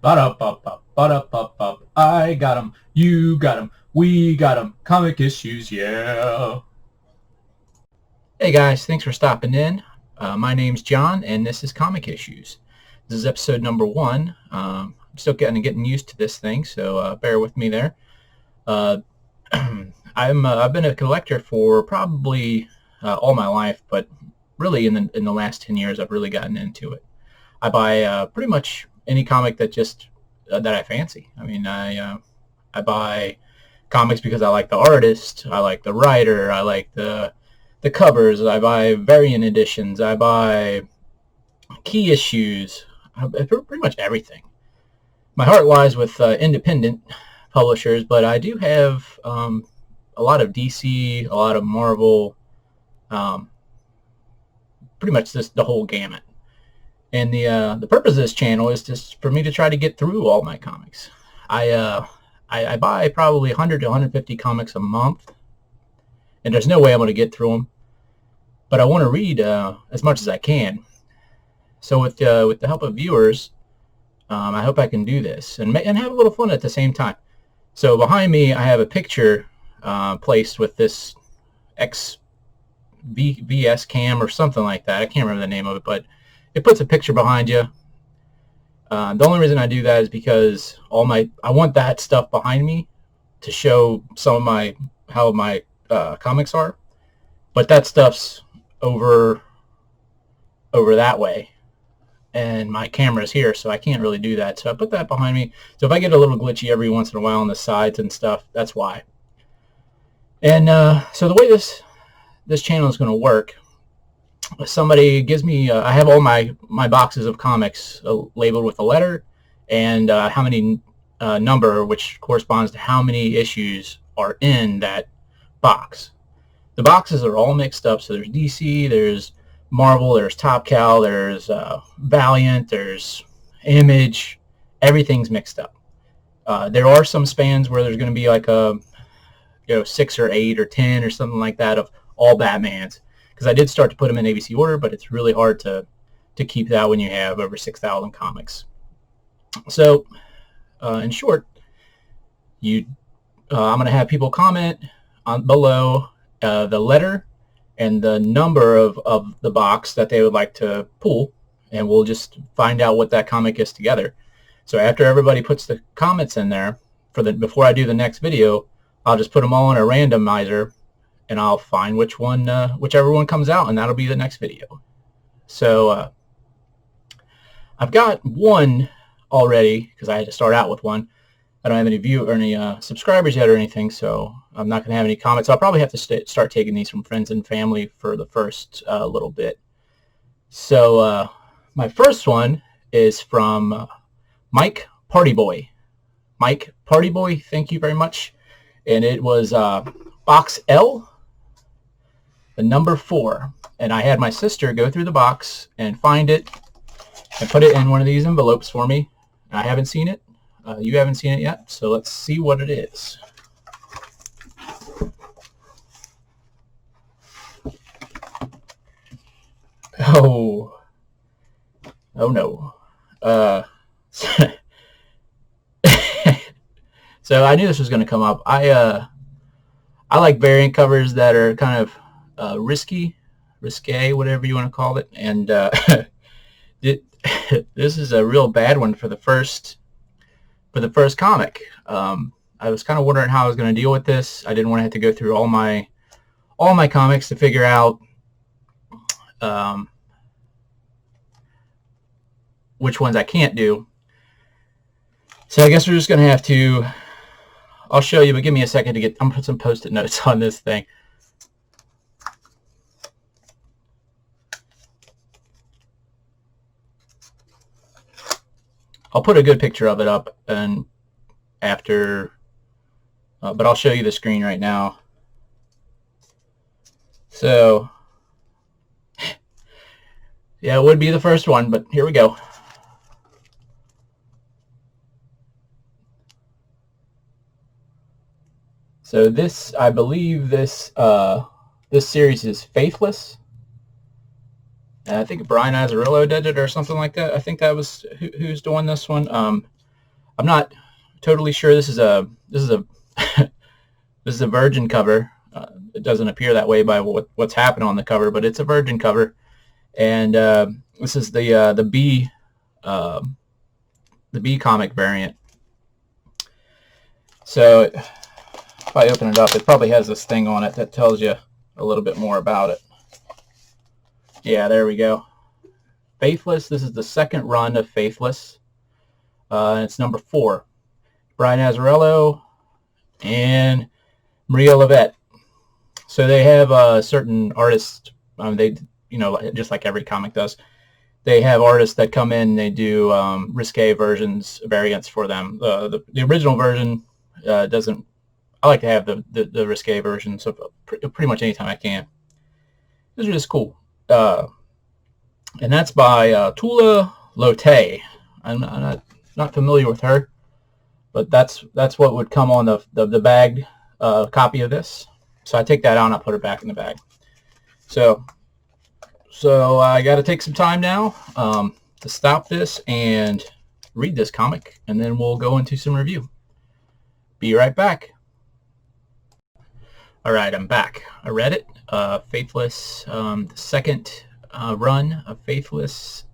Ba-da-ba-ba, ba-da-ba-ba. I got 'em, you got 'em, we got 'em. Comic issues, yeah. Hey guys, thanks for stopping in. My name's John, and this is Comic Issues. This is episode number 1. I'm still getting used to this thing, so bear with me there. Uh, I've been a collector for probably all my life, but really in the last 10 years, I've really gotten into it. I buy pretty much any comic that I fancy. I buy comics because I like the artist, I like the writer, I like the covers. I buy variant editions. I buy key issues. Pretty much everything. My heart lies with independent publishers, but I do have a lot of DC, a lot of Marvel, um, pretty much the whole gamut. And the purpose of this channel is just for me to try to get through all my comics. I buy probably 100 to 150 comics a month, and there's no way I'm going to get through them. But I want to read as much as I can. So with the help of viewers, I hope I can do this and have a little fun at the same time. So behind me, I have a picture placed with this VS cam or something like that. I can't remember the name of it, but it puts a picture behind you. The only reason I do that is because I want that stuff behind me to show some of how my comics are, but that stuff's over that way, and my camera's here, so I can't really do that. So I put that behind me. So if I get a little glitchy every once in a while on the sides and stuff, that's why. And so the way this channel is going to work, somebody gives me, I have all my boxes of comics labeled with a letter and how many number, which corresponds to how many issues are in that box. The boxes are all mixed up, so there's DC, there's Marvel, there's Top Cow, there's Valiant, there's Image. Everything's mixed up. There are some spans where there's going to be like 6 or 8 or 10 or something like that of all Batmans, because I did start to put them in ABC order, but it's really hard to keep that when you have over 6,000 comics. So in short, I'm going to have people comment below the letter and the number of the box that they would like to pull, and we'll just find out what that comic is together. So after everybody puts the comments in there, before I do the next video, I'll just put them all in a randomizer, and I'll find whichever one comes out, and that'll be the next video. So I've got one already because I had to start out with one. I don't have any subscribers yet or anything, so I'm not going to have any comments. I'll probably have to start taking these from friends and family for the first little bit. So my first one is from Mike Partyboy. Mike Partyboy, thank you very much. And it was box L, the number 4. And I had my sister go through the box and find it and put it in one of these envelopes for me. I haven't seen it. You haven't seen it yet, so let's see what it is. Oh no. So I knew this was going to come up. I like variant covers that are kind of risque, whatever you want to call it. And this is a real bad one for the first comic. I was kind of wondering how I was going to deal with this. I didn't want to have to go through all my comics to figure out which ones I can't do. So I guess we're just going to have to, I'll show you, but give me a second I'm going to put some post-it notes on this thing. I'll put a good picture of it up and after, but I'll show you the screen right now. So, yeah, it would be the first one, but here we go. So this, I believe this series is Faithless. I think Brian Azzarello did it or something like that. I think that was who's doing this one. I'm not totally sure this is a virgin cover. It doesn't appear that way by what's happened on the cover, but it's a virgin cover. And this is uh, the B comic variant. So if I open it up, it probably has this thing on it that tells you a little bit more about it. Yeah, there we go. Faithless. This is the second run of Faithless. And it's number 4. Brian Azzarello and Maria Levette. So they have certain artists. They, just like every comic does, they have artists that come in. They do risque variants for them. The original version doesn't. I like to have the risque version, so pretty much anytime I can. These are just cool. And that's by Tula Lotte. I'm not familiar with her, but that's what would come on the bagged copy of this. So I take that out and I put it back in the bag. So I got to take some time now to stop this and read this comic, and then we'll go into some review. Be right back. All right, I'm back. I read it. Faithless, the second run of Faithless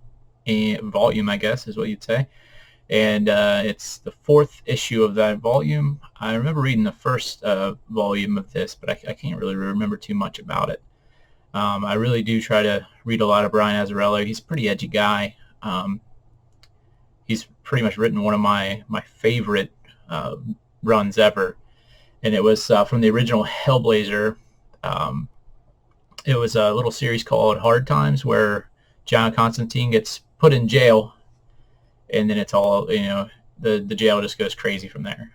volume, I guess is what you'd say. And it's the 4th issue of that volume. I remember reading the first volume of this, but I can't really remember too much about it. I really do try to read a lot of Brian Azzarello. He's a pretty edgy guy. He's pretty much written one of my favorite runs ever, and it was from the original Hellblazer. It was a little series called Hard Times where John Constantine gets put in jail, and then it's all, the jail just goes crazy from there.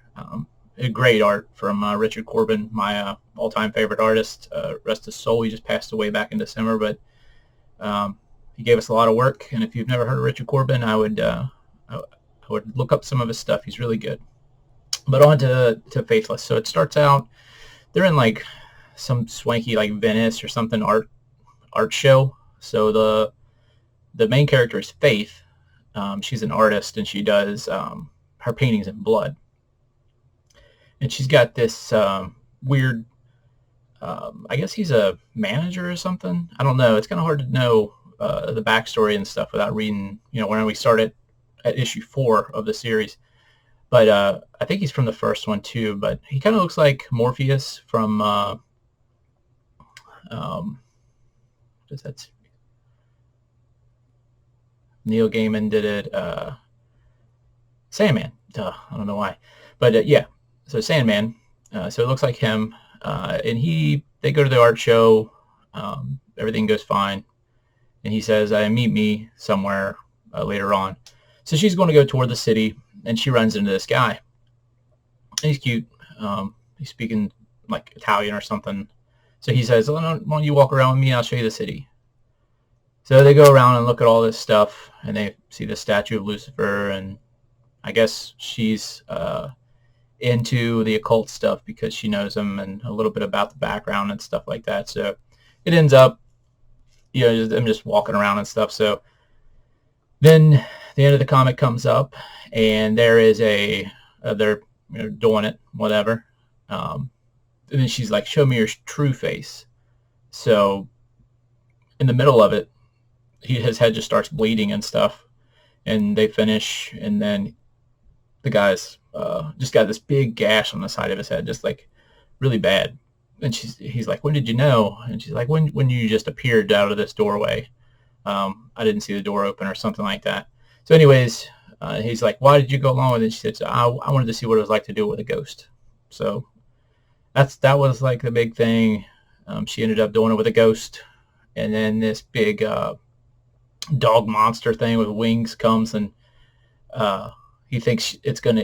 Great art from Richard Corbin, my all-time favorite artist. Rest his soul. He just passed away back in December, but he gave us a lot of work. And if you've never heard of Richard Corbin, I would look up some of his stuff. He's really good. But on to Faithless. So it starts out, they're in like some swanky like Venice or something art show. So the main character is Faith. She's an artist, and she does her paintings in blood. And she's got this weird, I guess he's a manager or something. I don't know. It's kind of hard to know the backstory and stuff without reading, when we started at issue 4 of the series. But I think he's from the first one too. But he kind of looks like Morpheus from, that's Neil Gaiman did it. Sandman. Duh, I don't know why. But yeah. So Sandman, so it looks like him, and they go to the art show, everything goes fine, and he says, meet me somewhere later on. So she's going to go toward the city, and she runs into this guy. And he's cute. He's speaking like Italian or something. So he says, why don't you walk around with me, I'll show you the city. So they go around and look at all this stuff, and they see the statue of Lucifer, and I guess she's into the occult stuff because she knows him and a little bit about the background and stuff like that. So it ends up, them just walking around and stuff. So then the end of the comic comes up, and there is they're doing it, whatever. And then she's like, show me your true face. So in the middle of it, his head just starts bleeding and stuff, and they finish, and then the guy's just got this big gash on the side of his head, just like really bad. And he's like, when did you know? And she's like, when you just appeared out of this doorway. I didn't see the door open or something like that. So anyways, he's like, why did you go along with it? She said, I wanted to see what it was like to do it with a ghost. So that was like the big thing. She ended up doing it with a ghost. And then this big dog monster thing with wings comes, and she thinks it's gonna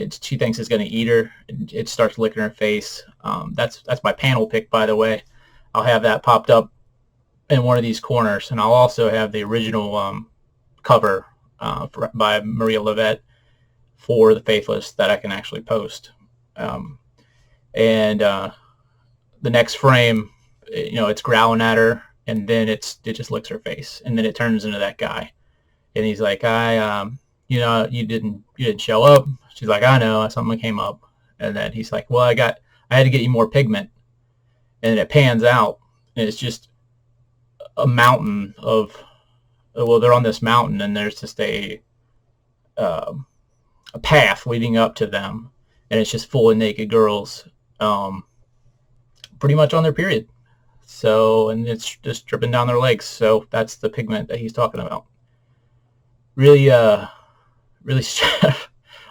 eat her, and it starts licking her face. That's my panel pick, by the way. I'll have that popped up in one of these corners, and I'll also have the original cover by Maria Levette for the Faithless that I can actually post. And the next frame, it's growling at her, and then it just licks her face, and then it turns into that guy, and he's like, you didn't show up. She's like, I know, something came up. And then he's like, well, I had to get you more pigment. And it pans out, and it's just a mountain of, well, they're on this mountain, and there's just um, a path leading up to them, and it's just full of naked girls, pretty much on their period. So, and it's just dripping down their legs. So that's the pigment that he's talking about. Really, really,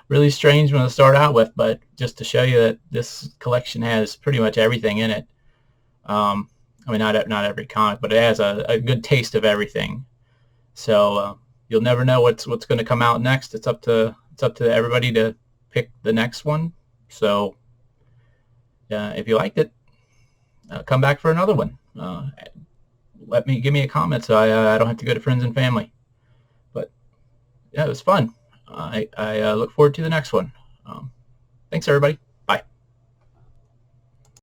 really strange one to start out with, but just to show you that this collection has pretty much everything in it. I mean, not every comic, but it has a good taste of everything. So you'll never know what's going to come out next. It's up to everybody to pick the next one. So if you liked it, come back for another one. Give me a comment so I don't have to go to friends and family. But yeah, it was fun. I look forward to the next one. Thanks, everybody.